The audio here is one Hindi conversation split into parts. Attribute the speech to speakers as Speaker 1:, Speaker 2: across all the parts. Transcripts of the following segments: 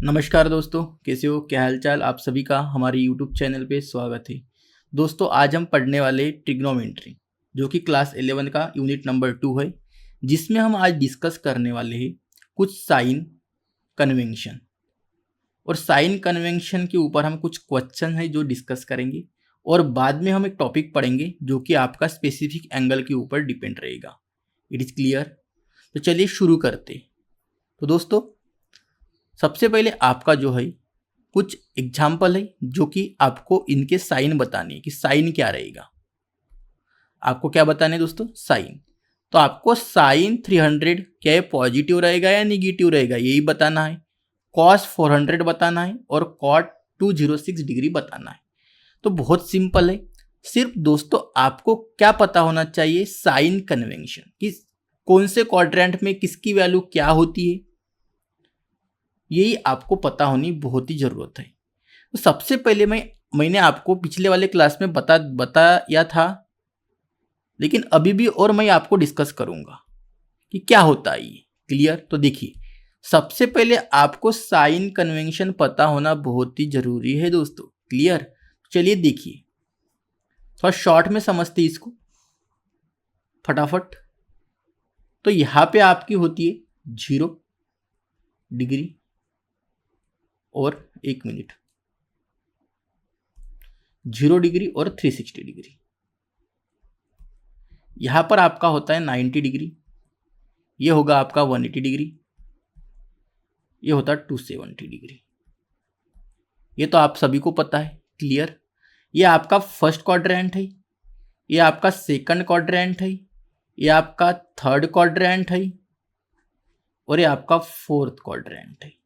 Speaker 1: नमस्कार दोस्तों, कैसे हो? क्या हालचाल? आप सभी का हमारे यूट्यूब चैनल पे स्वागत है। दोस्तों, आज हम पढ़ने वाले ट्रिग्नोमेट्री, जो कि क्लास 11 का यूनिट नंबर 2 है, जिसमें हम आज डिस्कस करने वाले हैं कुछ साइन कन्वेंशन। और साइन कन्वेंशन के ऊपर हम कुछ क्वेश्चन है जो डिस्कस करेंगे, और बाद में हम एक टॉपिक पढ़ेंगे जो कि आपका स्पेसिफिक एंगल के ऊपर डिपेंड रहेगा। It is clear? तो चलिए शुरू करते। तो दोस्तों, सबसे पहले आपका जो है कुछ एग्जाम्पल है जो कि आपको इनके साइन बताने हैं कि साइन क्या रहेगा। आपको क्या बताने दोस्तों? साइन। तो आपको साइन 300 क्या है, पॉजिटिव रहेगा या निगेटिव रहेगा, यही बताना है। कॉस 400 बताना है और कॉट 206 डिग्री बताना है। तो बहुत सिंपल है। सिर्फ दोस्तों आपको क्या पता होना चाहिए, साइन कन्वेंशन कि कौन से क्वाड्रेंट में किसकी वैल्यू क्या होती है, यही आपको पता होनी बहुत ही ज़रूरत है। तो सबसे पहले मैंने आपको पिछले वाले क्लास में बताया था, लेकिन अभी भी और मैं आपको डिस्कस करूंगा कि क्या होता है ये। क्लियर? तो देखिए, सबसे पहले आपको साइन कन्वेंशन पता होना बहुत ही जरूरी है दोस्तों। क्लियर? चलिए देखिए, थोड़ा शॉर्ट में समझते इसको फटाफट। तो यहाँ पे आपकी होती है 0 डिग्री और 1 मिनट, 0 डिग्री और 360 डिग्री। यहां पर आपका होता है 90 डिग्री, ये होगा आपका 180 डिग्री, ये होता है 270 डिग्री। ये तो आप सभी को पता है। क्लियर? ये आपका फर्स्ट क्वाड्रेंट है, ये आपका सेकंड क्वाड्रेंट है, ये आपका थर्ड क्वाड्रेंट है और ये आपका फोर्थ क्वाड्रेंट है।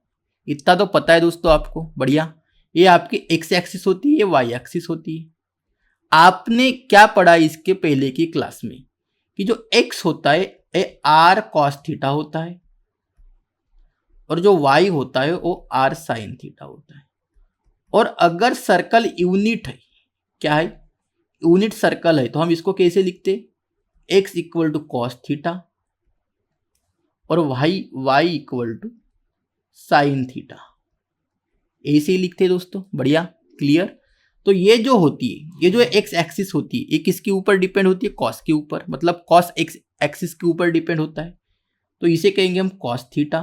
Speaker 1: इतना तो पता है दोस्तों आपको। बढ़िया। ये आपकी एक्स एक्सिस होती है, ये वाई एक्सिस होती है। आपने क्या पढ़ा इसके पहले की क्लास में कि जो x होता है ये r cos थीटा होता है और जो y होता है वो r sin थीटा होता है। और अगर सर्कल यूनिट है, क्या है, यूनिट सर्कल है, तो हम इसको कैसे लिखते? x equal to cos theta और y equal to sine theta, ऐसे ही लिखते दोस्तों। बढ़िया। क्लियर? तो ये जो होती है, ये जो एक्स एक्सिस होती है, ये किसके ऊपर डिपेंड होती है? कॉस के ऊपर, मतलब कॉस एक्स एक्सिस के ऊपर डिपेंड होता है। तो इसे कहेंगे हम कॉस थीटा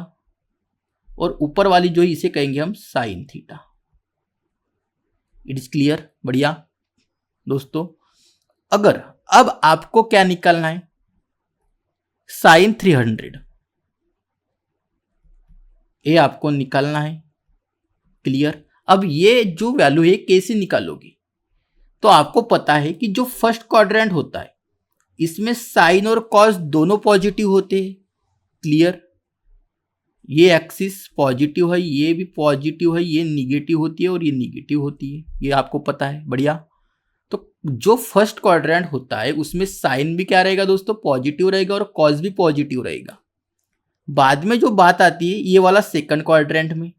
Speaker 1: और ऊपर वाली जो है इसे कहेंगे हम sine theta. It is clear? बढ़िया दोस्तों। अगर अब आपको क्या निकालना है, साइन 300 ये आपको निकालना है। क्लियर? अब ये जो वैल्यू है कैसे निकालोगे? तो आपको पता है कि जो फर्स्ट क्वाड्रेंट होता है इसमें साइन और कॉस दोनों पॉजिटिव होते हैं। क्लियर? ये एक्सिस पॉजिटिव है, ये भी पॉजिटिव है, ये निगेटिव होती है और ये निगेटिव होती है, ये आपको पता है। बढ़िया। तो जो फर्स्ट क्वाड्रेंट होता है उसमें साइन भी क्या रहेगा दोस्तों? पॉजिटिव रहेगा और कॉस भी पॉजिटिव रहेगा। बाद में जो बात आती है ये वाला सेकंड क्वाड्रेंट में।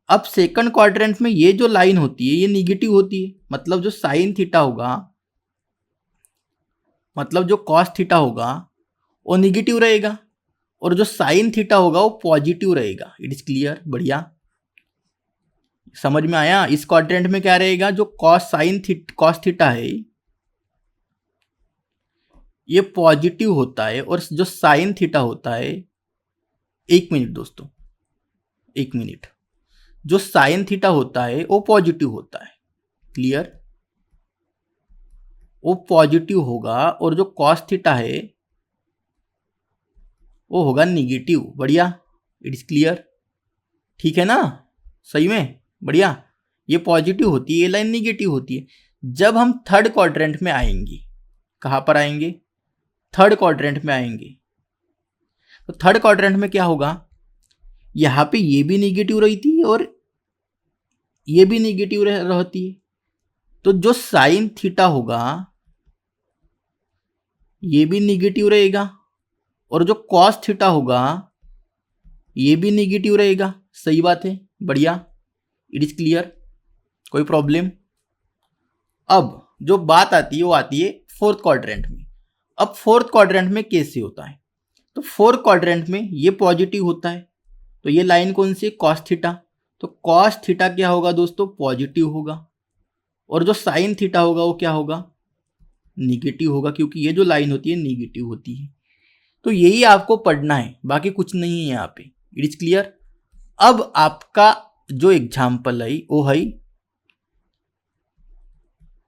Speaker 1: अब सेकंड क्वाड्रेंट में ये जो लाइन होती है ये निगेटिव होती है, मतलब जो साइन थीटा होगा, मतलब जो कॉस थीटा होगा वो निगेटिव रहेगा और जो साइन थीटा होगा वो पॉजिटिव रहेगा। It is clear? बढ़िया। समझ में आया? इस क्वाड्रेंट में क्या रहेगा, जो कॉस थीटा है ये पॉजिटिव होता है और जो साइन थीटा होता है, 1 मिनट दोस्तों, 1 मिनट, जो साइन थीटा होता है वो पॉजिटिव होता है। क्लियर? वो पॉजिटिव होगा और जो कॉस थीटा है वो होगा निगेटिव। बढ़िया। It is clear? ठीक है ना? सही में? बढ़िया। ये पॉजिटिव होती है, ये लाइन निगेटिव होती है। जब हम थर्ड क्वाड्रेंट में आएंगे, कहां पर आएंगे? थर्ड क्वाड्रेंट में आएंगे। तो थर्ड क्वाड्रेंट में क्या होगा, यहां पे ये भी निगेटिव रहती है और ये भी निगेटिव रहती है। तो जो साइन थीटा होगा ये भी निगेटिव रहेगा और जो कॉस थीटा होगा ये भी निगेटिव रहेगा। सही बात है। बढ़िया। It is clear? कोई प्रॉब्लम? अब जो बात आती है वो आती है फोर्थ क्वाड्रेंट में। अब फोर्थ क्वाड्रेंट में कैसे होता है? तो फोर्थ क्वाड्रेंट में ये पॉजिटिव होता है, तो ये लाइन कौन सी है? Cos theta. तो कॉस थीटा क्या होगा दोस्तों, पॉजिटिव होगा, और जो साइन थीटा होगा वो क्या होगा, निगेटिव होगा, क्योंकि ये जो लाइन होती है निगेटिव होती है। तो यही आपको पढ़ना है, बाकी कुछ नहीं है यहाँ पे। It is clear. अब आपका जो एग्जाम्पल है वो है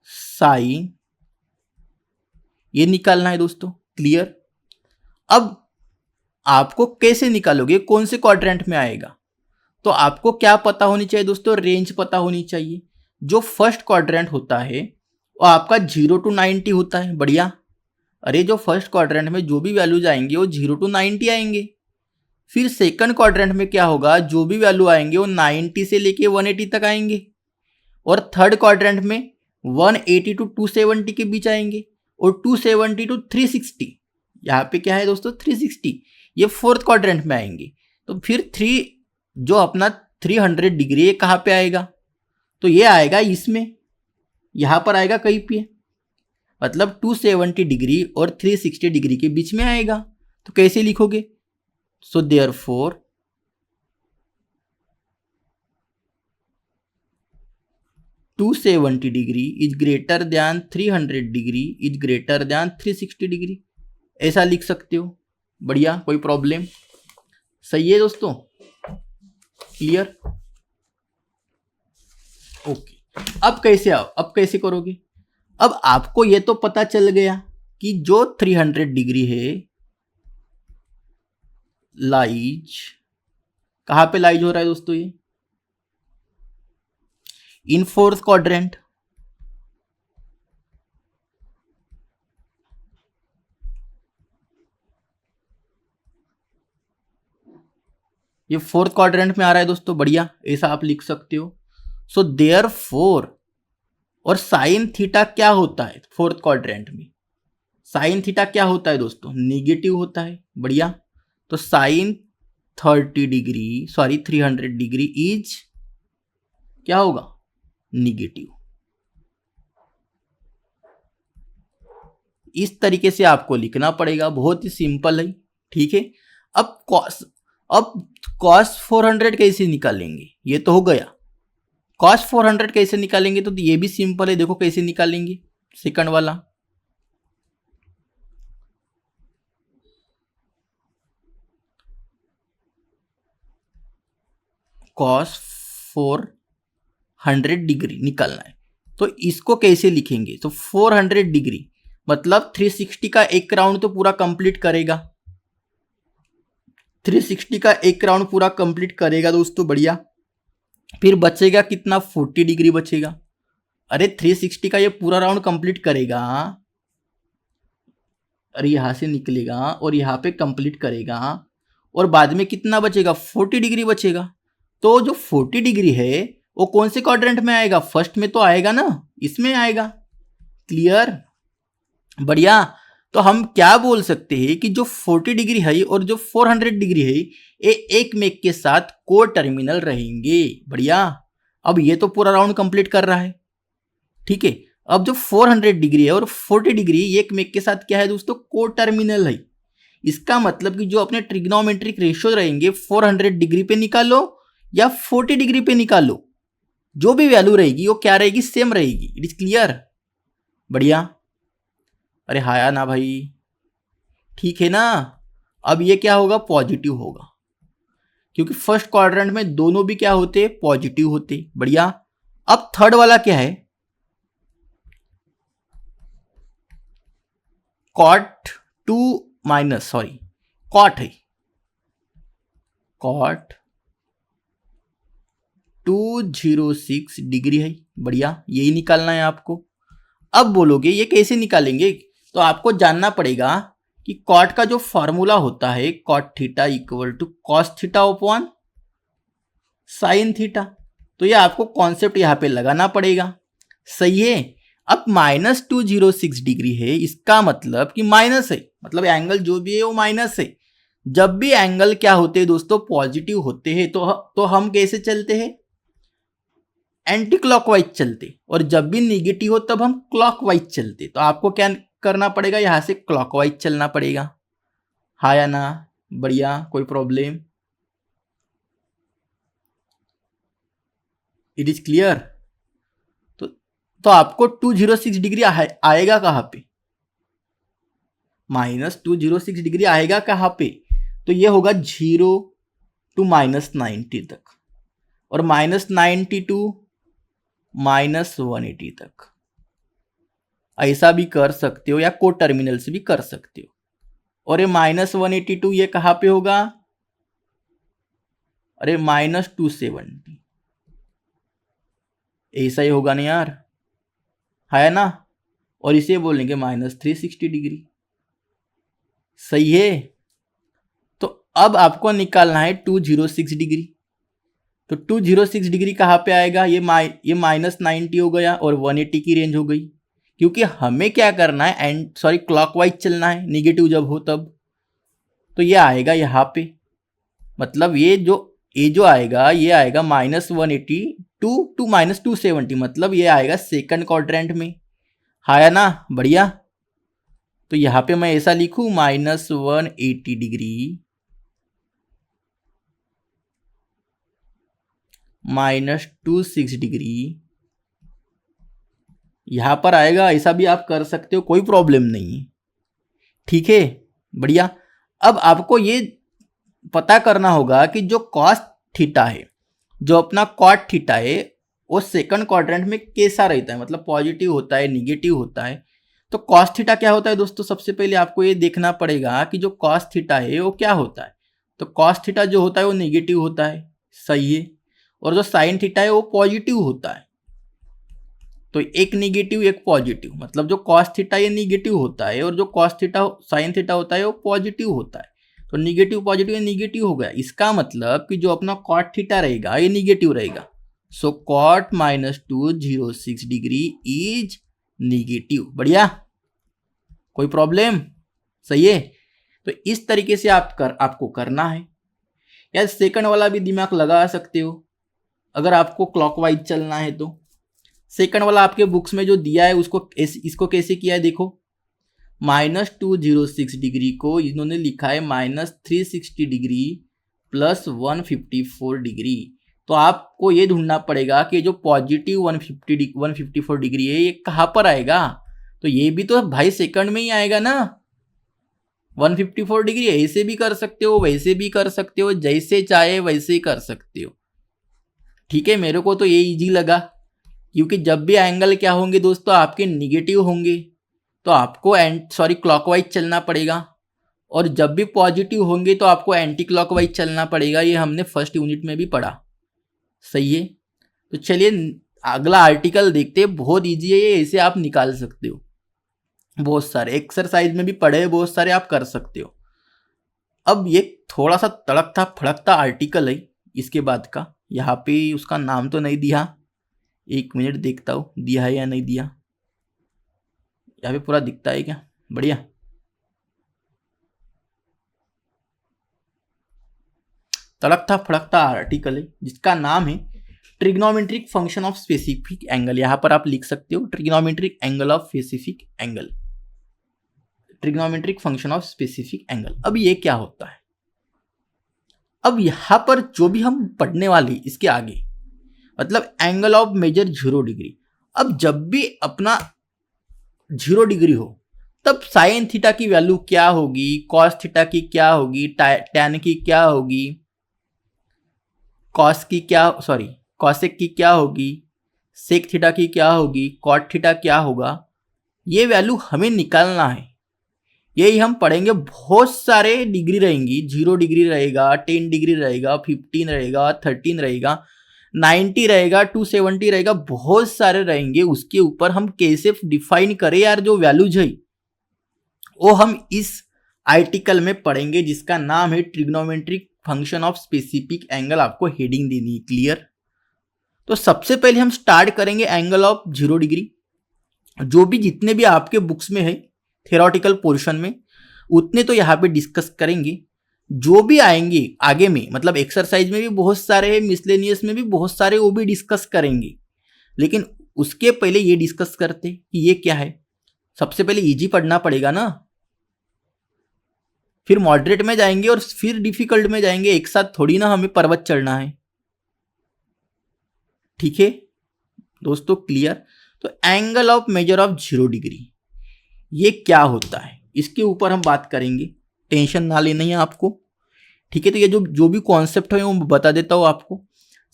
Speaker 1: साइन, ये निकालना है दोस्तों। क्लियर। अब आपको कैसे निकालोगे, कौन से क्वाड्रेंट में आएगा, तो आपको क्या पता होनी चाहिए दोस्तों, रेंज पता होनी चाहिए। जो फर्स्ट क्वाड्रेंट होता है वो आपका 0 to 90 होता है। बढ़िया। अरे जो फर्स्ट क्वाड्रेंट में जो भी वैल्यूज आएंगे वो 0 to 90 आएंगे। फिर सेकंड क्वाड्रेंट में क्या होगा, जो भी वैल्यू आएंगे वो 90 से लेके 180 तक आएंगे। और थर्ड क्वाड्रेंट में 180 to 270 के बीच आएंगे, और 270 to 360, यहाँ पे क्या है दोस्तों 360, ये फोर्थ क्वाड्रेंट में आएंगे। तो फिर जो अपना 300 डिग्री, ये कहाँ पे आएगा, तो ये आएगा इसमें, यहाँ पर आएगा कहीं पे, मतलब 270 डिग्री और 360 डिग्री के बीच में आएगा। तो कैसे लिखोगे, so therefore 270 degree is greater than 300 degree is greater than 360 degree, ऐसा लिख सकते हो। बढ़िया, कोई प्रॉब्लम, सही है दोस्तों। क्लियर। ओके। अब कैसे करोगे, अब आपको ये तो पता चल गया कि जो 300 डिग्री है लाइज, कहां पे लाइज हो रहा है दोस्तों, ये इन फोर्थ क्वाड्रेंट। ये फोर्थ क्वाड्रेंट में आ रहा है दोस्तों। बढ़िया, ऐसा आप लिख सकते हो। सो देयरफॉर, और साइन थीटा क्या होता है फोर्थ क्वाड्रेंट में, साइन थीटा क्या होता है दोस्तों, निगेटिव होता है। बढ़िया। तो साइन 300 डिग्री इज क्या होगा, निगेटिव। इस तरीके से आपको लिखना पड़ेगा, बहुत ही सिंपल है। ठीक है। अब कॉस 400 कैसे निकालेंगे, ये तो हो गया। कॉस 400 कैसे निकालेंगे, तो ये भी सिंपल है, देखो कैसे निकालेंगे, सेकंड वाला। कॉस 400 डिग्री निकालना है, तो इसको कैसे लिखेंगे, तो 400 डिग्री मतलब 360 का एक राउंड तो पूरा कंप्लीट करेगा, 360 का एक राउंड पूरा कंप्लीट करेगा दोस्तों। बढ़िया। फिर बचेगा कितना, 40 डिग्री बचेगा। अरे 360 का ये पूरा राउंड कंप्लीट करेगा, अरे यहां से निकलेगा और यहां पे कंप्लीट करेगा, और बाद में कितना बचेगा, 40 डिग्री बचेगा। तो जो 40 डिग्री है वो कौन से क्वाड्रेंट में आएगा, फर्स्ट में तो आएगा ना, इसमें आएगा। क्लियर। बढ़िया। तो हम क्या बोल सकते हैं कि जो 40 डिग्री है और जो 400 डिग्री है ये एक में के साथ को टर्मिनल रहेंगे। बढ़िया। अब ये तो पूरा राउंड कंप्लीट कर रहा है। ठीक है। अब जो 400 डिग्री है और 40 डिग्री एक में के साथ क्या है दोस्तों, को टर्मिनल है। इसका मतलब कि जो अपने ट्रिग्नोमेट्रिक रेशियो रहेंगे 400 डिग्री पे निकालो या 40 डिग्री पे निकालो, जो भी वैल्यू रहेगी वो क्या रहेगी, सेम रहेगी। It is clear. बढ़िया। अरे हाया ना भाई, ठीक है ना। अब ये क्या होगा, पॉजिटिव होगा, क्योंकि फर्स्ट क्वाड्रेंट में दोनों भी क्या होते, पॉजिटिव होते। बढ़िया। अब थर्ड वाला क्या है, कॉट 2 माइनस सॉरी कॉट है, कॉट 206 डिग्री है। बढ़िया, यही निकालना है आपको। अब बोलोगे ये कैसे निकालेंगे, तो आपको जानना पड़ेगा कि कॉट का जो फॉर्मूला होता है, cot theta equal to cos theta upon sine theta. तो ये आपको कॉन्सेप्ट यहां पे लगाना पड़ेगा। सही है। अब -206 डिग्री है, इसका मतलब कि माइनस है, मतलब एंगल जो भी है वो माइनस है। जब भी एंगल क्या होते हैं दोस्तों, पॉजिटिव होते हैं, तो हम कैसे चलते हैं, एंटी क्लॉकवाइज चलते, और जब भी निगेटिव हो तब हम क्लॉकवाइज चलते। तो आपको क्या करना पड़ेगा, यहां से क्लॉकवाइज चलना पड़ेगा। हाँ या ना। बढ़िया, कोई प्रॉब्लम। It is clear. तो आपको 206 डिग्री आएगा कहाँ पे, -206 डिग्री आएगा कहाँ पे, तो ये होगा 0 to -90 तक, और -90 to -180 तक। ऐसा भी कर सकते हो या को टर्मिनल से भी कर सकते हो। और ये -182 ये कहाँ पे होगा, अरे -270, ऐसा ही होगा ना यार, है ना। और इसे बोलेंगे -360 डिग्री, सही है। तो अब आपको निकालना है 206 डिग्री। तो 206 डिग्री कहाँ पे आएगा, ये -90 हो गया और 180 की रेंज हो गई, क्योंकि हमें क्या करना है, क्लॉकवाइज चलना है, निगेटिव जब हो तब। तो ये आएगा यहाँ पे, मतलब ये जो आएगा, ये आएगा -180 टू -270, मतलब ये आएगा सेकंड क्वाड्रेंट में, है ना, बढ़िया। तो यहाँ पे मैं ऐसा लिखूं, -180 डिग्री -26 डिग्री, यहां पर आएगा। ऐसा भी आप कर सकते हो, कोई प्रॉब्लम नहीं है, ठीक है, बढ़िया। अब आपको ये पता करना होगा कि जो कॉस थीटा है, जो अपना कॉट थीटा है, वो सेकंड क्वाड्रेंट में कैसा रहता है, मतलब पॉजिटिव होता है, निगेटिव होता है। तो कॉस थीटा क्या होता है दोस्तों, सबसे पहले आपको ये देखना पड़ेगा कि जो कॉस थीटा है वो क्या होता है। तो कॉस थीटा जो होता है वो निगेटिव होता है, सही है। और जो साइन थीटा है वो पॉजिटिव होता है। तो एक निगेटिव एक पॉजिटिव, मतलब जो कॉस थीटा ये निगेटिव होता है और जो कॉस थीटा साइन थीटा होता है वो पॉजिटिव होता है। तो निगेटिव पॉजिटिव निगेटिव हो गया, इसका मतलब कि जो अपना कॉट थीटा रहेगा ये निगेटिव रहेगा। सो कॉट -206 डिग्री इज निगेटिव, बढ़िया, कोई प्रॉब्लम, सही है। तो इस तरीके से आपको करना है। या सेकंड वाला भी दिमाग लगा सकते हो, अगर आपको क्लॉकवाइज चलना है तो। सेकंड वाला आपके बुक्स में जो दिया है इसको कैसे किया है देखो, -206 डिग्री को इन्होंने लिखा है -360 डिग्री +154 डिग्री। तो आपको ये ढूंढना पड़ेगा कि जो पॉजिटिव 154 डिग्री है ये कहाँ पर आएगा। तो ये भी तो भाई सेकंड में ही आएगा ना। 154 डिग्री ऐसे भी कर सकते हो, वैसे भी कर सकते हो, जैसे चाहे वैसे ही कर सकते हो, ठीक है। मेरे को तो ये इजी लगा, क्योंकि जब भी एंगल क्या होंगे दोस्तों, आपके निगेटिव होंगे, तो आपको क्लॉकवाइज चलना पड़ेगा, और जब भी पॉजिटिव होंगे तो आपको एंटी क्लॉकवाइज चलना पड़ेगा। ये हमने फर्स्ट यूनिट में भी पढ़ा, सही है। तो चलिए अगला आर्टिकल देखते हैं, बहुत इजी है ये, ऐसे आप निकाल सकते हो, बहुत सारे एक्सरसाइज में भी पढ़े, बहुत सारे आप कर सकते हो। अब ये थोड़ा सा तड़कता फड़कता आर्टिकल है इसके बाद का, यहाँ पे उसका नाम तो नहीं दिया, एक मिनट देखता हूँ दिया है या नहीं दिया, यहाँ पे पूरा दिखता है क्या, बढ़िया। तड़कता फड़कता आर्टिकल है जिसका नाम है trigonometric function of specific angle. यहां पर आप लिख सकते हो trigonometric angle of specific angle, trigonometric function of specific angle. अब ये क्या होता है, अब यहां पर जो भी हम पढ़ने वाले इसके आगे, मतलब एंगल ऑफ मेजर 0 डिग्री। अब जब भी अपना 0 डिग्री हो तब साइन थीटा की वैल्यू क्या होगी, कॉस थीटा की क्या होगी, टैन की क्या होगी, कॉसेक की क्या होगी, सेक थीटा की क्या होगी, कॉट थीटा क्या होगा, ये वैल्यू हमें निकालना है। यही हम पढ़ेंगे, बहुत सारे डिग्री रहेंगी, 0 डिग्री रहेगा, 10 डिग्री रहेगा, 15 रहेगा, 13 रहेगा, 90 रहेगा, 270 रहेगा, बहुत सारे रहेंगे। उसके ऊपर हम कैसे डिफाइन करें यार जो वैल्यूज है, वो हम इस आर्टिकल में पढ़ेंगे, जिसका नाम है trigonometric function of specific angle. आपको हेडिंग देनी है, क्लियर। तो सबसे पहले हम स्टार्ट करेंगे एंगल ऑफ 0 डिग्री। जो भी जितने भी आपके बुक्स में है थ्योरेटिकल पोर्शन में, उतने तो यहाँ पे डिस्कस करेंगे। जो भी आएंगे आगे में, मतलब एक्सरसाइज में भी बहुत सारे है, मिसलेनियस में भी बहुत सारे, वो भी डिस्कस करेंगे। लेकिन उसके पहले ये डिस्कस करते कि ये क्या है। सबसे पहले इजी पढ़ना पड़ेगा ना, फिर मॉडरेट में जाएंगे और फिर डिफिकल्ट में जाएंगे, एक साथ थोड़ी ना हमें पर्वत चढ़ना है। ठीक है दोस्तों, क्लियर। तो angle of measure of 0 degree ये क्या होता है, इसके ऊपर हम बात करेंगे, टेंशन ना लेना है आपको। ठीक है, तो ये जो भी कॉन्सेप्ट है वो बता देता हूँ आपको।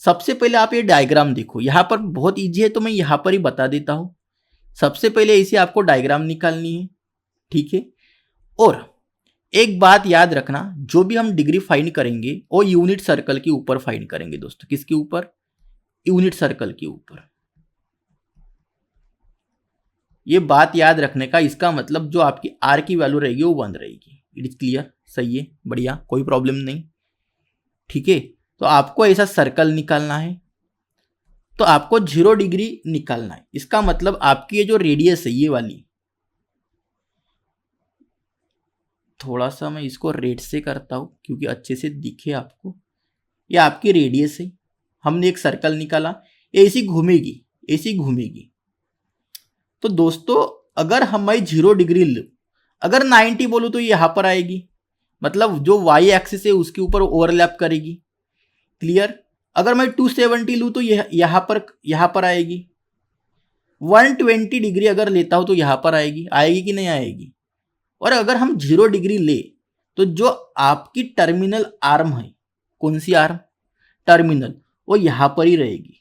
Speaker 1: सबसे पहले आप ये डायग्राम देखो, यहाँ पर बहुत इजी है तो मैं यहाँ पर ही बता देता हूँ। सबसे पहले इसे आपको डायग्राम निकालनी है, ठीक है। और एक बात याद रखना, जो भी हम डिग्री फाइंड करेंगे वो यूनिट सर्कल के ऊपर फाइंड करेंगे दोस्तों। किसके ऊपर? यूनिट सर्कल के ऊपर। ये बात याद रखने का, इसका मतलब जो आपकी आर की वैल्यू रहेगी वो 1 रहेगी। It is clear? सही है, बढ़िया, कोई प्रॉब्लम नहीं। ठीक है, तो आपको ऐसा सर्कल निकालना है, तो आपको 0 डिग्री निकालना है। इसका मतलब आपकी ये जो रेडियस है ये वाली, थोड़ा सा मैं इसको रेड से करता हूं क्योंकि अच्छे से दिखे आपको। ये आपकी रेडियस है, हमने एक सर्कल निकाला, ऐसी घूमेगी, ऐसी घूमेगी। तो दोस्तों अगर हम 0 डिग्री लो, अगर 90 बोलूं तो यहां पर आएगी, मतलब जो वाई एक्सिस है उसके ऊपर ओवरलैप करेगी। क्लियर? अगर मैं 270 लूं तो यहां पर आएगी। 120 डिग्री अगर लेता हूं तो यहां पर आएगी, आएगी कि नहीं आएगी? और अगर हम 0 डिग्री ले तो जो आपकी टर्मिनल आर्म है, कौन सी आर्म? टर्मिनल, वो यहां पर ही रहेगी।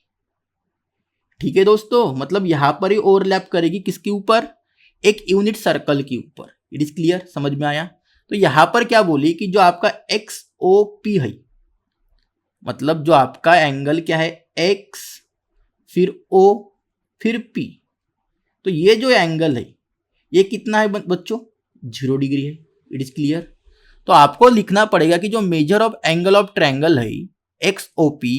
Speaker 1: ठीक है दोस्तों, मतलब यहां पर ही ओवरलैप करेगी, किसके ऊपर? एक यूनिट सर्कल के ऊपर। It is clear? समझ में आया? तो यहां पर क्या बोली कि जो आपका एक्स ओ पी है, मतलब जो आपका एंगल क्या है, एक्स फिर ओ फिर पी, तो ये जो एंगल है ये कितना है बच्चों? 0 डिग्री है। It is clear? तो आपको लिखना पड़ेगा कि जो major of angle of triangle है एक्स ओ पी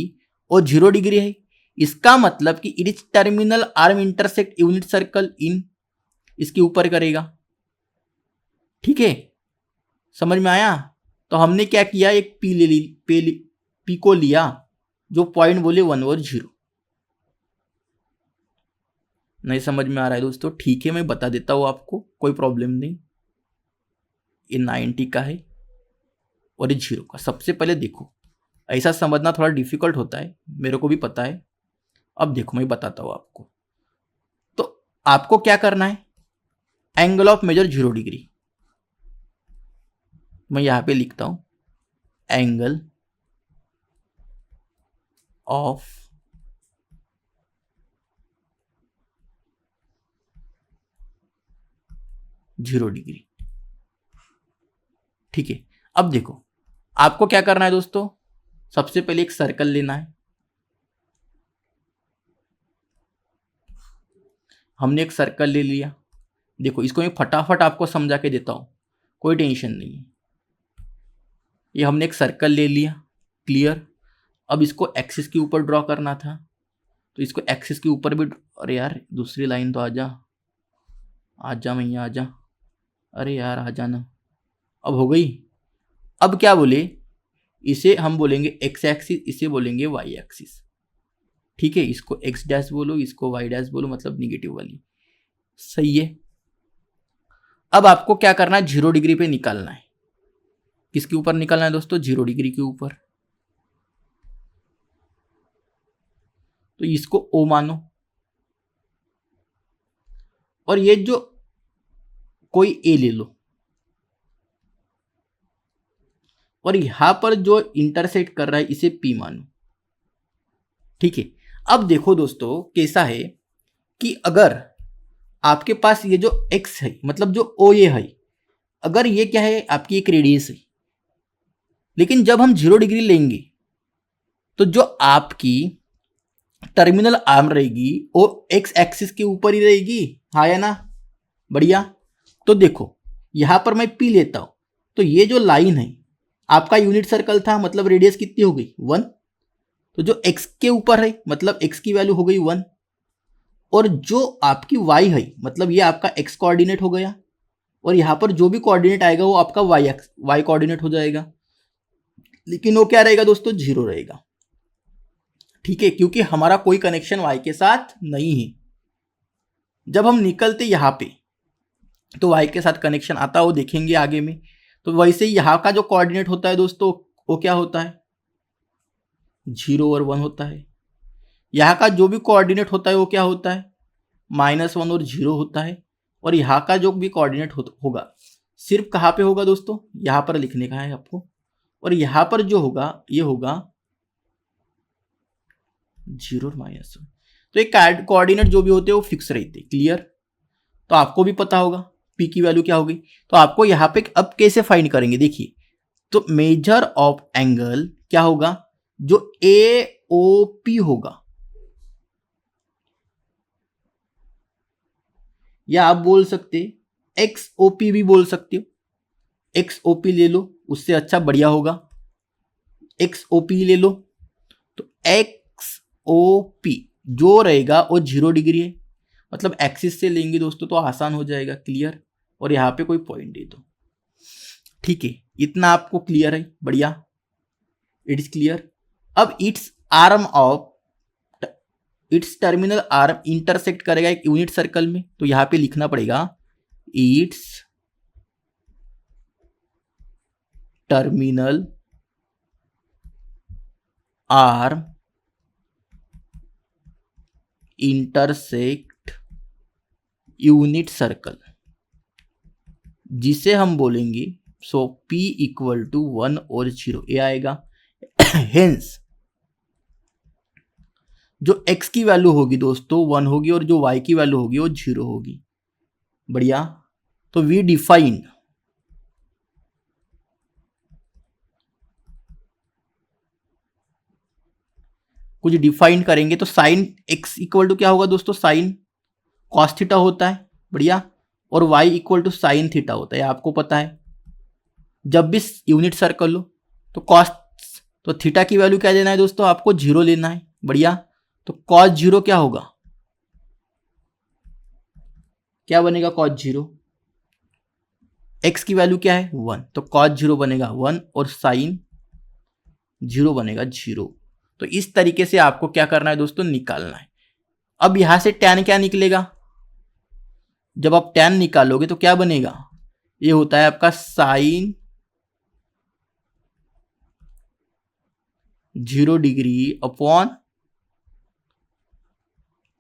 Speaker 1: वो 0 डिग्री है। इसका मतलब कि it is terminal arm intersect unit circle इन, इसके ऊपर करेगा। ठीक है, समझ में आया? तो हमने क्या किया, एक पी ले ली, पी को लिया, जो पॉइंट बोले 1 और 0। नहीं समझ में आ रहा है दोस्तों? ठीक है, मैं बता देता हूं आपको, कोई प्रॉब्लम नहीं। ये 90 का है और ये 0 का। सबसे पहले देखो, ऐसा समझना थोड़ा डिफिकल्ट होता है, मेरे को भी पता है। अब देखो मैं बताता हूं आपको। तो आपको क्या करना है, एंगल ऑफ मेजर 0 डिग्री, मैं यहां पे लिखता हूं एंगल ऑफ जीरो डिग्री। ठीक है, अब देखो आपको क्या करना है दोस्तों, सबसे पहले एक सर्कल लेना है। हमने एक सर्कल ले लिया, देखो इसको मैं फटाफट आपको समझा के देता हूं, कोई टेंशन नहीं है। ये हमने एक सर्कल ले लिया, क्लियर। अब इसको एक्सिस के ऊपर ड्रॉ करना था, तो इसको एक्सिस के ऊपर भी, अरे यार दूसरी लाइन तो आजा, आजा मैया आजा, अरे यार आ जाना। अब हो गई। अब क्या बोले, इसे हम बोलेंगे एक्स एक्सिस, इसे बोलेंगे वाई एक्सिस। ठीक है, इसको एक्स डैश बोलो, इसको वाई डैश बोलो, मतलब निगेटिव वाली। सही है। अब आपको क्या करना है, 0 डिग्री पे निकालना है। किसके ऊपर निकालना है दोस्तों? 0 डिग्री के ऊपर। तो इसको ओ मानो, और ये जो कोई ए ले लो, और यहां पर जो इंटरसेक्ट कर रहा है इसे पी मानो। ठीक है, अब देखो दोस्तों कैसा है कि अगर आपके पास ये जो एक्स है, मतलब जो ओ ए है, अगर ये क्या है, आपकी एक रेडियस है, लेकिन जब हम 0 डिग्री लेंगे तो जो आपकी टर्मिनल आर्म रहेगी वो एक्स एक्सिस के ऊपर ही रहेगी, हाँ या ना? बढ़िया। तो देखो यहां पर मैं पी लेता हूं, तो ये जो लाइन है आपका यूनिट सर्कल था, मतलब रेडियस कितनी हो गई? 1। तो जो एक्स के ऊपर है, मतलब एक्स की वैल्यू हो गई 1, और जो आपकी वाई है, मतलब ये आपका एक्स कोऑर्डिनेट हो गया, और यहां पर जो भी कोऑर्डिनेट आएगा वो आपका वाई कोऑर्डिनेट हो जाएगा। लेकिन वो क्या रहेगा दोस्तों? 0 रहेगा। ठीक है, क्योंकि हमारा कोई कनेक्शन वाई के साथ नहीं है। जब हम निकलते यहां पे तो वाई के साथ कनेक्शन आता, वो देखेंगे आगे में। तो वैसे ही यहां का जो कोऑर्डिनेट होता है दोस्तों, वो क्या होता है? 0 और 1 होता है। यहाँ का जो भी कोऑर्डिनेट होता है वो क्या होता है, -1 और 0 होता है। और यहाँ का जो भी कोऑर्डिनेट होगा सिर्फ कहाँ पे होगा दोस्तों, यहाँ पर लिखने का है आपको। और यहाँ पर जो होगा ये होगा 0 और -1। तो ये कोऑर्डिनेट जो भी होते हैं वो फिक्स रहते हैं। क्लियर? तो आपको भी पता होगा पी की वैल्यू क्या होगी। तो आपको यहाँ पे अब कैसे फाइंड करेंगे, देखिए। तो मेजर ऑफ एंगल क्या होगा, जो AOP होगा, या आप बोल सकते XOP भी बोल सकते हो। XOP ले लो, उससे अच्छा बढ़िया होगा। XOP ले लो। तो XOP जो रहेगा वो 0 डिग्री है, मतलब एक्सिस से लेंगे दोस्तों तो आसान हो जाएगा। क्लियर? और यहाँ पे कोई पॉइंट दे दो। ठीक है, इतना आपको क्लियर है, बढ़िया, इट इज क्लियर। अब इट्स टर्मिनल आर्म इंटरसेक्ट करेगा एक यूनिट सर्कल में, तो यहां पे लिखना पड़ेगा it's terminal arm intersect unit circle, जिसे हम बोलेंगे सो P इक्वल टू 1 और 0 ये आएगा। हेंस जो x की वैल्यू होगी दोस्तों 1 होगी और जो y की वैल्यू होगी वो 0 होगी। बढ़िया। तो वी डिफाइन कुछ डिफाइन करेंगे तो साइन x इक्वल टू क्या होगा दोस्तों, साइन कॉस थीटा होता है। बढ़िया। और y equal to sine theta होता है, आपको पता है। जब भी यूनिट सर्कल लो तो कॉस, तो थीटा की वैल्यू क्या लेना है दोस्तों, आपको 0 लेना है। बढ़िया। तो कॉस 0 क्या होगा, क्या बनेगा कॉस 0, x की वैल्यू क्या है 1, तो कॉस 0 बनेगा 1 और साइन 0 बनेगा 0। तो इस तरीके से आपको क्या करना है दोस्तों, निकालना है। अब यहां से tan क्या निकलेगा, जब आप tan निकालोगे तो क्या बनेगा, ये होता है आपका sine 0 degree upon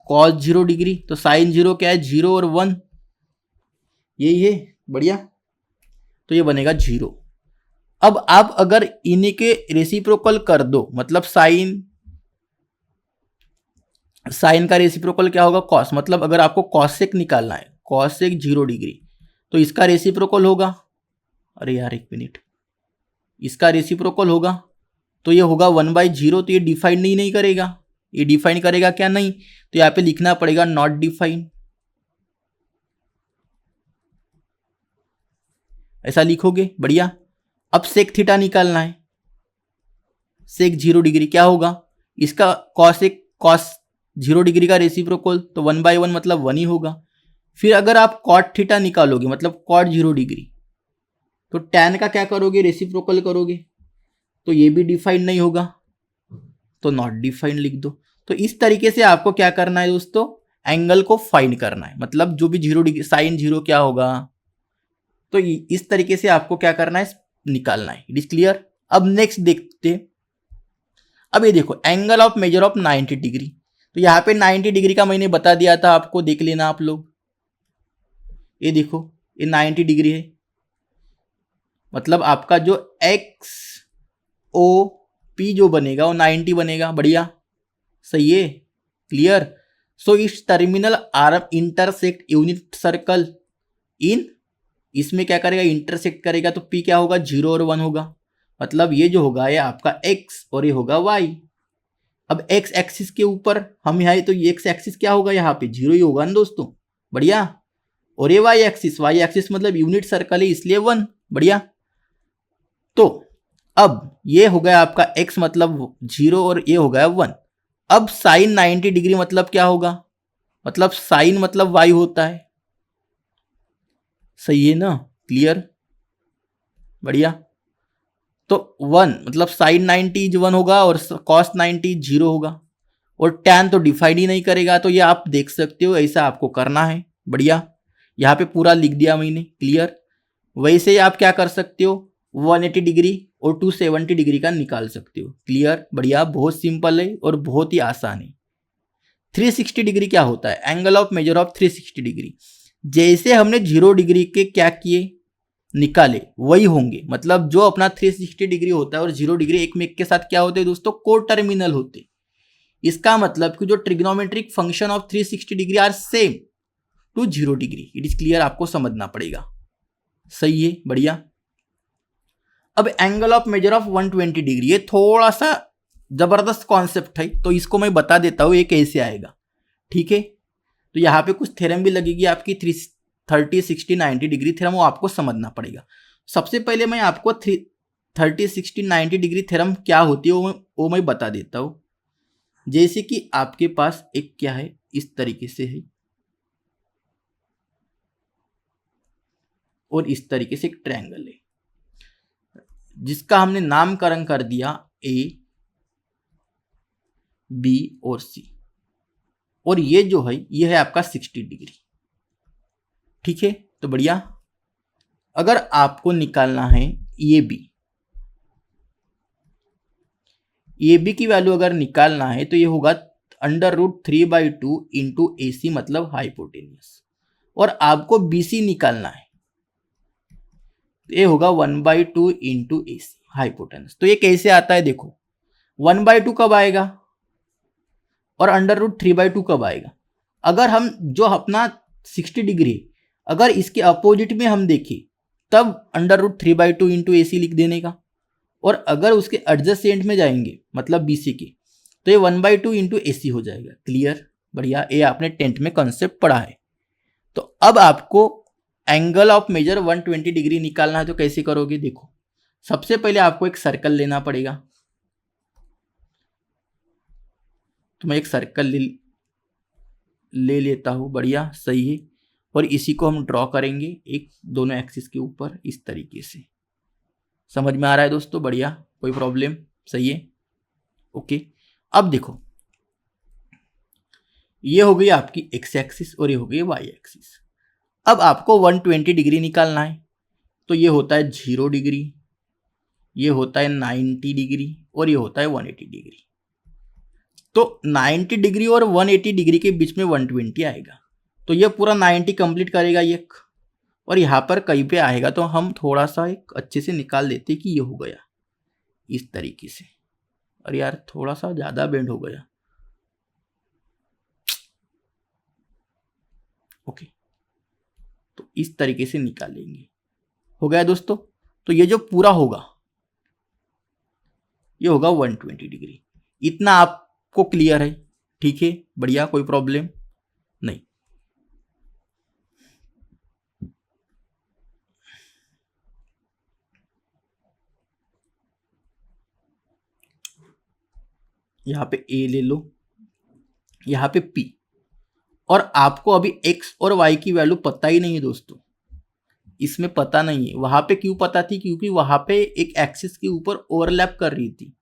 Speaker 1: cos 0 degree. तो साइन 0 क्या है, 0 और 1, यही है। बढ़िया। तो ये बनेगा 0। अब आप अगर इन्हीं के रेसिप्रोकल कर दो, मतलब साइन का रेसिप्रोकल क्या होगा, कॉस। मतलब अगर आपको कॉसेक निकालना है, कॉसेक 0 डिग्री, तो इसका रेसिप्रोकल होगा, अरे यार एक मिनट, इसका रेसिप्रोकल होगा तो ये होगा 1/0। तो ये डिफाइन नहीं करेगा, ये डिफाइन करेगा क्या, नहीं। तो यहाँ पे लिखना पड़ेगा नॉट डिफाइन, ऐसा लिखोगे। बढ़िया। अब सेक थीटा निकालना है, सेक 0 डिग्री क्या होगा, इसका कॉस 0 डिग्री का रेसिप्रोकल, तो 1/1 मतलब 1 ही होगा। फिर अगर आप कॉट थीटा निकालोगे, मतलब कॉट 0 डिग्री, तो टैन का क्या करोगे, रेसिप्रोकल करोगे, तो ये भी डिफाइन नहीं होगा, तो नॉट डिफाइन लिख दो। तो इस तरीके से आपको क्या करना है दोस्तों, एंगल को फाइंड करना है। मतलब जो भी 0 डिग्री साइन 0 क्या होगा, तो इस तरीके से आपको क्या करना है, निकालना है। It is clear. अब नेक्स्ट देखते, अब ये देखो angle of measure of 90 degree. तो यहाँ पे 90 डिग्री का मैंने बता दिया था आपको, देख लेना आप लोग। ये देखो ये 90 डिग्री है, मतलब आपका जो XOP जो बनेगा वो 90 बनेगा। बढ़िया, सही है, क्लियर। सो इस terminal arm intersect unit circle इन, इसमें क्या करेगा, इंटरसेक्ट करेगा, तो P क्या होगा, 0 और 1 होगा। मतलब ये जो होगा ये आपका X और ये होगा Y। अब X एक्सिस के ऊपर हम यहाँ, तो X एक्सिस क्या होगा, यहाँ पे 0 ही होगा ना दोस्तों। बढ़िया। और ये Y एक्सिस मतलब यूनिट सर्कल है इसलिए 1। बढ़िया। तो अब ये हो गया आपका x मतलब 0 और ये हो गया 1। अब साइन 90 डिग्री मतलब क्या होगा, मतलब साइन मतलब y होता है, सही है ना, क्लियर। बढ़िया। तो 1 मतलब साइन 90 1 होगा और कॉस 90 0 होगा, और टैन तो डिफाइन ही नहीं करेगा। तो ये आप देख सकते हो, ऐसा आपको करना है। बढ़िया, यहाँ पे पूरा लिख दिया मैंने, क्लियर। वैसे ही आप क्या कर सकते हो, 180 डिग्री और 270 डिग्री का निकाल सकते हो। क्लियर। बढ़िया, बहुत सिंपल है और बहुत ही आसान है। 360 डिग्री क्या होता है? Angle of measure of 360 degree. जैसे हमने 0 डिग्री के क्या किए, निकाले, वही होंगे। मतलब जो अपना 360 डिग्री होता है और 0 डिग्री एक में एक के साथ क्या होते हैं दोस्तों? को टर्मिनल होते। इसका मतलब कि जो trigonometric function of 360 degree are same to 0 degree. It is clear, आपको समझना पड़ेगा। सही है, बढ़िया। अब angle of measure of 120 degree, ये थोड़ा सा जबरदस्त कॉन्सेप्ट है, तो इसको मैं बता देता हूं ये कैसे आएगा। ठीक है, तो यहाँ पे कुछ थ्योरम भी लगेगी आपकी 30, 60, 90 डिग्री थ्योरम, वो आपको समझना पड़ेगा। सबसे पहले मैं आपको 30, 60, 90 डिग्री थ्योरम क्या होती है वो मैं बता देता हूं। जैसे कि आपके पास एक क्या है, इस तरीके से है, और इस तरीके से एक ट्रायंगल है जिसका हमने नामकरण कर दिया ए, बी और सी। और ये जो है ये है आपका 60 डिग्री। ठीक है, तो बढ़िया। अगर आपको निकालना है ए बी की वैल्यू अगर निकालना है तो ये होगा √3/2 इंटू ए सी, मतलब हाइपोटेन्यूस। और आपको बी सी निकालना है तो ये होगा 1/2 इंटू ए सी, हाइपोटेन्यूस। तो ये कैसे आता है देखो, 1/2 कब आएगा और √3/2 कब आएगा? अगर हम जो अपना 60 डिग्री अगर इसके अपोजिट में हम देखें तब √3/2 इंटू ए सी लिख देने का, और अगर उसके एडजेसेंट में जाएंगे मतलब बी सी के, तो ये 1/2 इंटू ए सी हो जाएगा। क्लियर, बढ़िया। ये आपने 10th में कॉन्सेप्ट पढ़ा है। तो अब आपको एंगल ऑफ मेजर 120 डिग्री निकालना है, तो कैसे करोगे देखो। सबसे पहले आपको एक सर्कल लेना पड़ेगा। तो मैं एक सर्कल ले लेता हूं, बढ़िया, सही है। और इसी को हम ड्रॉ करेंगे एक दोनों एक्सिस के ऊपर इस तरीके से। समझ में आ रहा है दोस्तों? बढ़िया, कोई प्रॉब्लम? सही है, ओके। अब देखो, ये हो गई आपकी एक्स एक्सिस और ये हो गई वाई एक्सिस। अब आपको 120 डिग्री निकालना है, तो ये होता है 0 डिग्री, ये होता है 90 डिग्री और ये होता है 180 डिग्री। तो 90 डिग्री और 180 डिग्री के बीच में 120 आएगा, तो ये पूरा 90 कंप्लीट करेगा ये। और यहाँ पर कहीं पे आएगा तो हम थोड़ा सा एक अच्छे से निकाल देते कि ये हो गया इस तरीके से। और यार थोड़ा सा ज़्यादा बेंड हो गया, ओके। तो इस तरीके से निकालेंगे, हो गया दोस्तों। तो ये जो पूरा होगा ये होगा 120 डिग्री। इतना आपको क्लियर है? ठीक है, बढ़िया, कोई प्रॉब्लम नहीं। यहाँ पे ए ले लो, यहाँ पे पी, और आपको अभी एक्स और वाई की वैल्यू पता ही नहीं है दोस्तों, इसमें पता नहीं है। वहां पे क्यों पता थी? क्योंकि वहां पे एक एक्सिस के ऊपर ओवरलैप कर रही थी,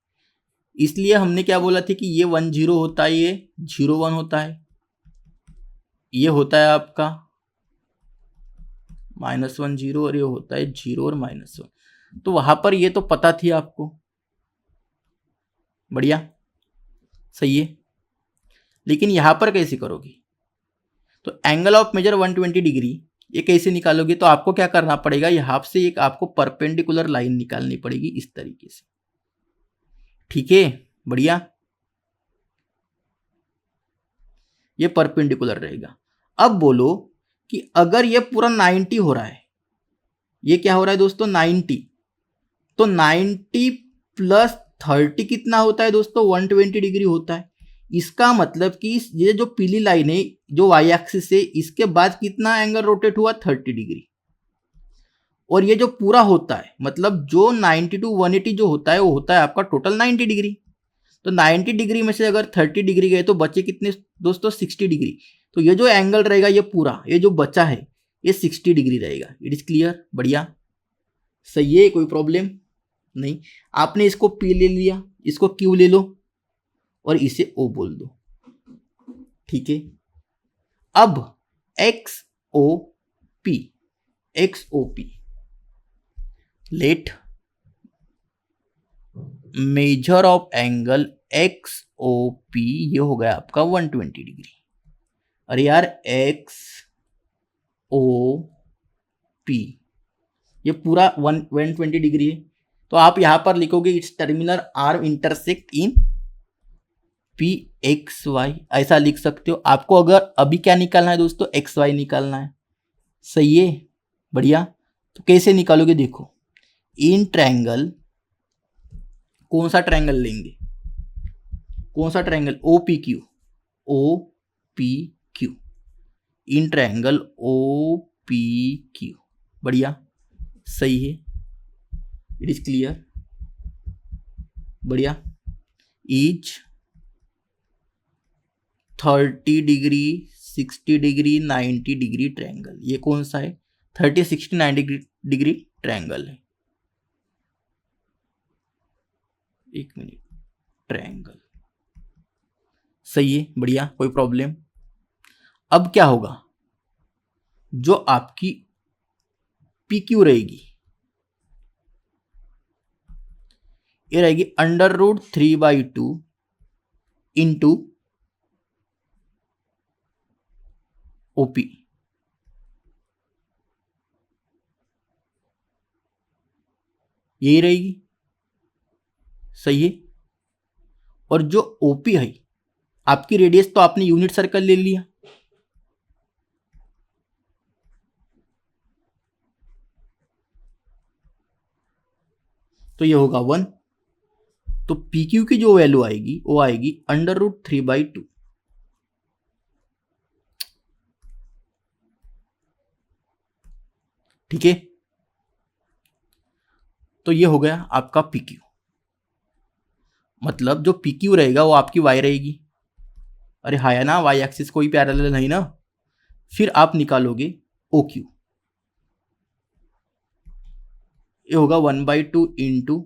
Speaker 1: इसलिए हमने क्या बोला था कि ये 10 होता है, ये 01 होता है, ये होता है आपका -10 और ये होता है 0 और -1। तो वहां पर ये तो पता थी आपको, बढ़िया, सही है। लेकिन यहां पर कैसे करोगे? तो एंगल ऑफ मेजर 120 डिग्री ये कैसे निकालोगे? तो आपको क्या करना पड़ेगा, यहां से एक आपको परपेंडिकुलर लाइन निकालनी पड़ेगी इस तरीके से। ठीक है, बढ़िया, ये परपेंडिकुलर रहेगा। अब बोलो कि अगर ये पूरा 90 हो रहा है, ये क्या हो रहा है दोस्तों 90, तो 90 प्लस 30 कितना होता है दोस्तों? 120 डिग्री होता है। इसका मतलब कि ये जो पीली लाइन है जो वाई एक्सिस है, इसके बाद कितना एंगल रोटेट हुआ? 30 डिग्री। और ये जो पूरा होता है मतलब जो 90 टू 180 जो होता है वो होता है आपका टोटल 90 डिग्री। तो 90 डिग्री में से अगर 30 डिग्री गए तो बचे कितने दोस्तों? 60 डिग्री। तो ये जो एंगल रहेगा ये पूरा, ये जो बचा है ये 60 डिग्री रहेगा। इट इज क्लियर, बढ़िया, सही है, कोई प्रॉब्लम नहीं। आपने इसको पी ले लिया, इसको क्यू ले लो और इसे ओ बोल दो। ठीक है, अब X O P let measure of angle X O P ये हो गया आपका 120 डिग्री। अरे यार एक्स ओ पी ये पूरा 120 डिग्री है, तो आप यहां पर लिखोगे its terminal are intersect in P X Y, ऐसा लिख सकते हो। आपको अगर अभी क्या निकालना है दोस्तों, एक्स वाई निकालना है, सही है, बढ़िया। तो कैसे निकालोगे, देखो इन ट्रायंगल, कौन सा ट्रायंगल लेंगे, कौन सा triangle, O P Q, O P Q, in triangle O P Q, बढ़िया, सही है, इट इज क्लियर, बढ़िया। Is 30 degree 60 degree 90 degree triangle, ये कौन सा है, 30 60 90 डिग्री ट्रायंगल है, एक मिनट, ट्रायंगल, सही है, बढ़िया, कोई प्रॉब्लम। अब क्या होगा, जो आपकी पी क्यू रहेगी ये रहेगी √3/2 इंटू ओपी, यही रहेगी, सही है। और जो ओपी है, आपकी रेडियस तो आपने यूनिट सर्कल ले लिया, तो ये होगा 1, तो पी क्यू की जो वैल्यू आएगी वो आएगी √3/2, ठीक है। तो ये हो गया आपका पी क्यू, मतलब जो पी क्यू रहेगा वो आपकी वाई रहेगी, अरे हाँ है ना, वाई एक्सिस कोई पैरेलल नहीं ना। फिर आप निकालोगे ओ क्यू, ये होगा 1/2 इंटू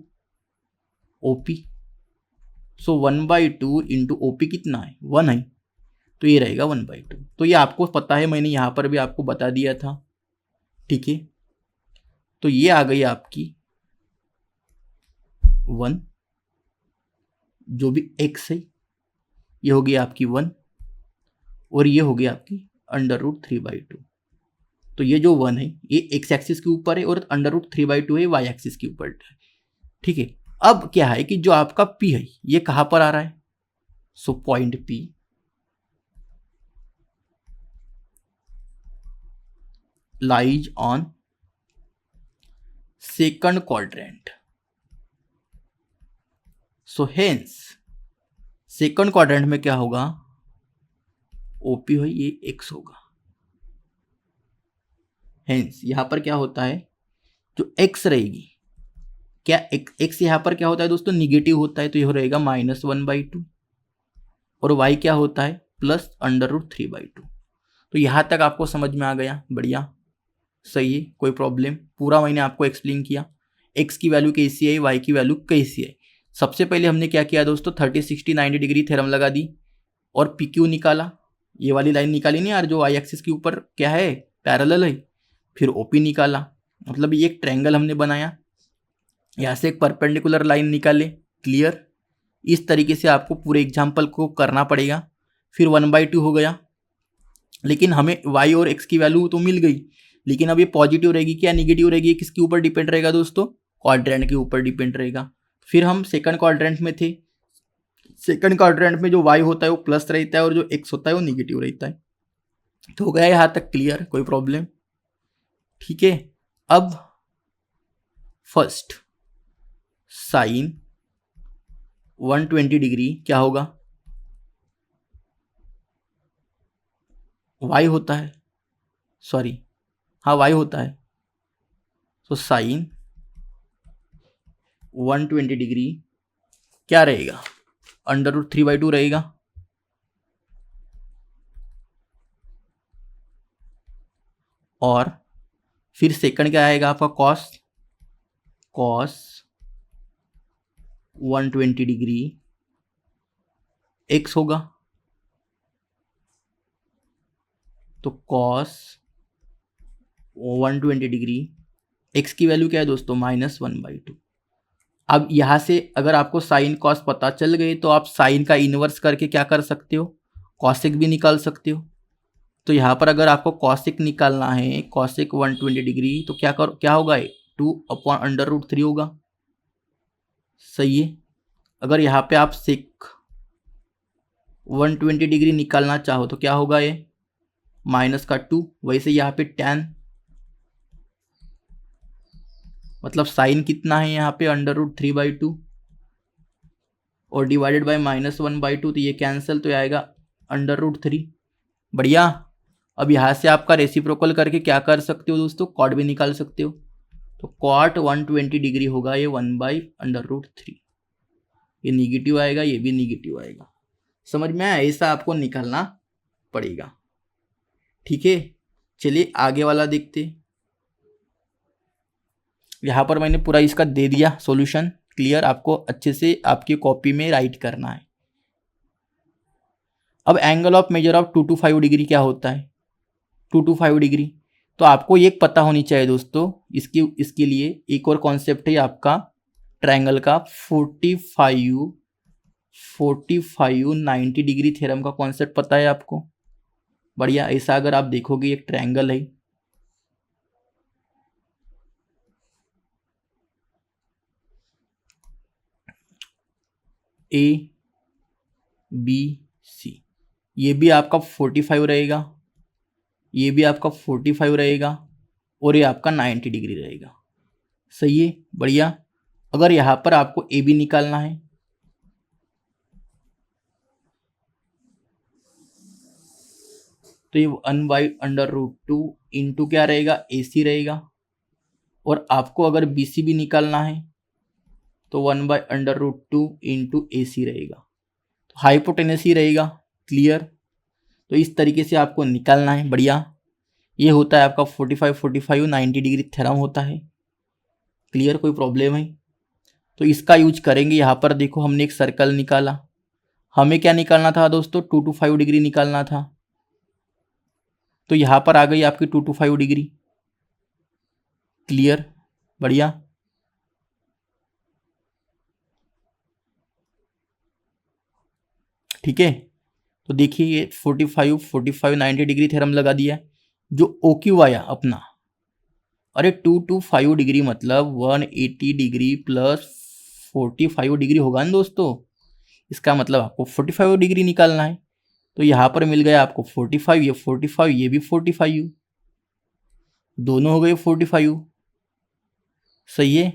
Speaker 1: ओपी, सो 1/2 इंटू ओपी कितना है, 1 है, तो ये रहेगा 1/2। तो ये आपको पता है, मैंने यहाँ पर भी आपको बता दिया था, ठीक है। तो ये आ गई आपकी 1, जो भी x है ये होगी आपकी 1, और ये होगी आपकी √3/2। तो ये जो 1 है ये x एक्सिस के ऊपर है और √3/2 है y एक्सिस के ऊपर, ठीक है। अब क्या है कि जो आपका p है ये कहां पर आ रहा है, so point p lies on second quadrant, so hence second quadrant में क्या होगा, ओपी हो ये x होगा, हेंस यहां पर क्या होता है, जो x रहेगी, क्या x यहां पर क्या होता है दोस्तों, निगेटिव होता है, तो ये रहेगा -1/2, और y क्या होता है, +√3/2। तो यहां तक आपको समझ में आ गया, बढ़िया, सही है, कोई प्रॉब्लम, पूरा मैंने आपको एक्सप्लेन किया, x की वैल्यू कैसी है, y की वैल्यू कैसी है। सबसे पहले हमने क्या किया दोस्तों, 30 60 90 डिग्री थ्योरम लगा दी और पी क्यू निकाला, ये वाली लाइन निकाली नहीं यार, जो वाई एक्सिस के ऊपर क्या है, पैरेलल है। फिर ओपी निकाला, मतलब ये एक ट्रायंगल हमने बनाया, यहाँ से एक परपेंडिकुलर लाइन निकाले, क्लियर। इस तरीके से आपको पूरे एग्जाम्पल को करना पड़ेगा। फिर 1/2 हो गया, लेकिन हमें y और x की वैल्यू तो मिल गई, लेकिन अब ये पॉजिटिव रहेगी क्या नेगेटिव रहेगी, ये किसके ऊपर डिपेंड रहेगा दोस्तों, क्वाड्रेंट के ऊपर डिपेंड रहेगा। फिर हम सेकंड क्वाड्रेंट में थे, सेकंड क्वाड्रेंट में जो y होता है वो प्लस रहता है और जो x होता है वो नेगेटिव रहता है। तो हो गया यहाँ तक क्लियर, कोई प्रॉब्लम, ठीक है। अब फर्स्ट साइन 120 डिग्री क्या होगा, y होता है, सॉरी हाँ y होता है, तो साइन 120 डिग्री क्या रहेगा, √3/2 रहेगा, और फिर सेकंड क्या आएगा आपका, कॉस 120 डिग्री x होगा, तो कॉस 120 डिग्री x की वैल्यू क्या है दोस्तों, -1/2, अब यहाँ से अगर आपको साइन कॉस पता चल गए तो आप साइन का इन्वर्स करके क्या कर सकते हो, कॉसिक भी निकाल सकते हो। तो यहाँ पर अगर आपको कॉसिक निकालना है, कॉसिक 120 डिग्री, तो क्या होगा, 2/√3 होगा। सही है। अगर यहाँ पे आप सेक 120 डिग्री निकालना चाहो तो क्या होगा, ये -2। वैसे यहाँ पे tan, मतलब साइन कितना है यहाँ पे, √3/2 और डिवाइडेड बाय -1/2, तो ये कैंसिल, तो आएगा √3। बढ़िया। अब यहाँ से आपका रेसिप्रोकल करके क्या कर सकते हो दोस्तों, कॉट भी निकाल सकते हो। तो कॉट 120 डिग्री होगा ये 1/√3। ये निगेटिव आएगा, ये भी निगेटिव आएगा। समझ में आया, ऐसा आपको निकालना पड़ेगा। ठीक है, चलिए आगे वाला देखते। यहाँ पर मैंने पूरा इसका दे दिया सॉल्यूशन, क्लियर। आपको अच्छे से आपकी कॉपी में राइट करना है। अब angle of measure of 2 to 5 degree क्या होता है, 2 to 5 डिग्री। तो आपको ये पता होनी चाहिए दोस्तों, इसके लिए एक और कॉन्सेप्ट है आपका ट्रायंगल का, 45-90 डिग्री थ्योरम का कॉन्सेप्ट पता है आपको। बढ़िया। ऐसा अगर आप देखोगे, एक ट्रायंगल है, ABC, ये भी आपका 45 रहेगा, ये भी आपका 45 रहेगा, और ये आपका 90 डिग्री रहेगा। सही है, बढ़िया। अगर यहाँ पर आपको AB निकालना है, तो ये 1/√2 इंटू क्या रहेगा, AC रहेगा। और आपको अगर BC भी निकालना है तो 1/√2 इंटू AC रहेगा, तो हाइपोटेनसी रहेगा। क्लियर। तो इस तरीके से आपको निकालना है। बढ़िया। ये होता है आपका 45-90 डिग्री थ्योरम होता है। क्लियर, कोई प्रॉब्लम है तो इसका यूज करेंगे। यहाँ पर देखो, हमने एक सर्कल निकाला, हमें क्या निकालना था दोस्तों, 2 to 5 डिग्री निकालना था। तो यहाँ पर आ गई आपकी 2 to 5 डिग्री। क्लियर, बढ़िया। ठीक है, तो देखिए ये 45-90 डिग्री थ्योरम लगा दिया। जो OQ आया अपना, अरे 2 to 5 डिग्री मतलब 180 डिग्री प्लस 45 डिग्री होगा ना दोस्तों। इसका मतलब आपको 45 डिग्री निकालना है। तो यहाँ पर मिल गया आपको 45, ये 45, ये भी 45, दोनों हो गए 45। सही है,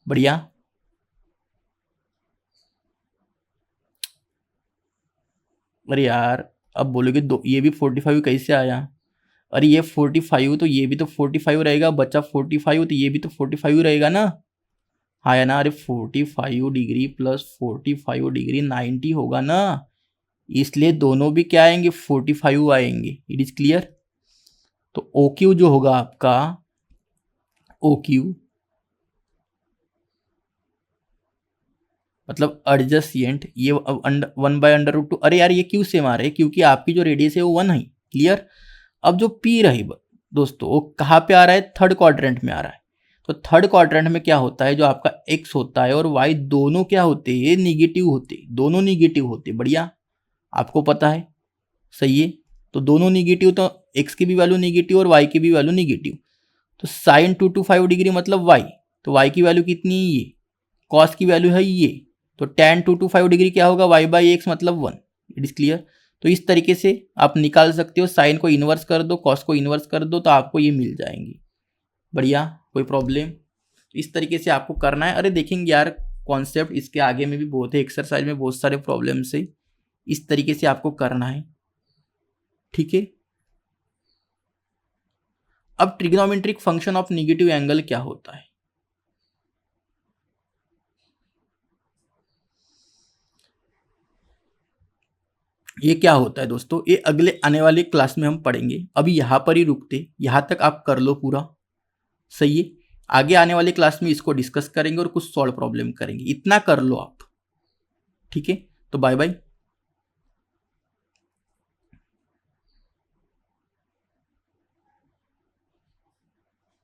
Speaker 1: बढ़िया। अरे यार, अब बोलोगे दो, ये भी 45 कैसे आया, अरे ये 45 तो ये भी तो 45 रहेगा, बचा 45 तो ये भी तो 45 रहेगा ना। हाँ या ना, अरे 45 डिग्री प्लस 45 डिग्री 90 होगा ना, इसलिए दोनों भी क्या आएंगे, 45 आएंगे। It is clear. तो OQ जो होगा आपका, OQ मतलब एडजसेंट, ये 1/√2। अरे यार, ये क्यों से मारे, क्योंकि आपकी जो रेडियस है वो 1 है। क्लियर। अब जो P रही दोस्तों, वो कहाँ पे आ रहा है, थर्ड क्वाड्रेंट में आ रहा है। तो थर्ड क्वाड्रेंट में क्या होता है, जो आपका X होता है और Y दोनों क्या होते हैं, निगेटिव होते, दोनों निगेटिव होते। बढ़िया, आपको पता है। सही है। तो दोनों निगेटिव, तो X की भी वैल्यू निगेटिव और Y की भी वैल्यू निगेटिव। तो साइन 2 to 5 डिग्री मतलब Y, तो Y की वैल्यू कितनी है, ये कॉस की वैल्यू है ये, तो tan 2 to 5 डिग्री क्या होगा, y/x मतलब 1। It is clear. तो इस तरीके से आप निकाल सकते हो, साइन को इन्वर्स कर दो, कॉस को इन्वर्स कर दो, तो आपको ये मिल जाएंगी। बढ़िया, कोई प्रॉब्लम। इस तरीके से आपको करना है। अरे देखेंगे यार, कॉन्सेप्ट इसके आगे में भी बहुत है, एक्सरसाइज में बहुत सारे प्रॉब्लम्स है, इस तरीके से आपको करना है। ठीक है। अब trigonometric function of negative angle क्या होता है, ये क्या होता है दोस्तों, ये अगले आने वाले क्लास में हम पढ़ेंगे। अभी यहाँ पर ही रुकते, यहाँ तक आप कर लो पूरा। सही है। आगे आने वाले क्लास में इसको डिस्कस करेंगे और कुछ सॉल्व प्रॉब्लम करेंगे। इतना कर लो आप। ठीक है, तो बाय बाय।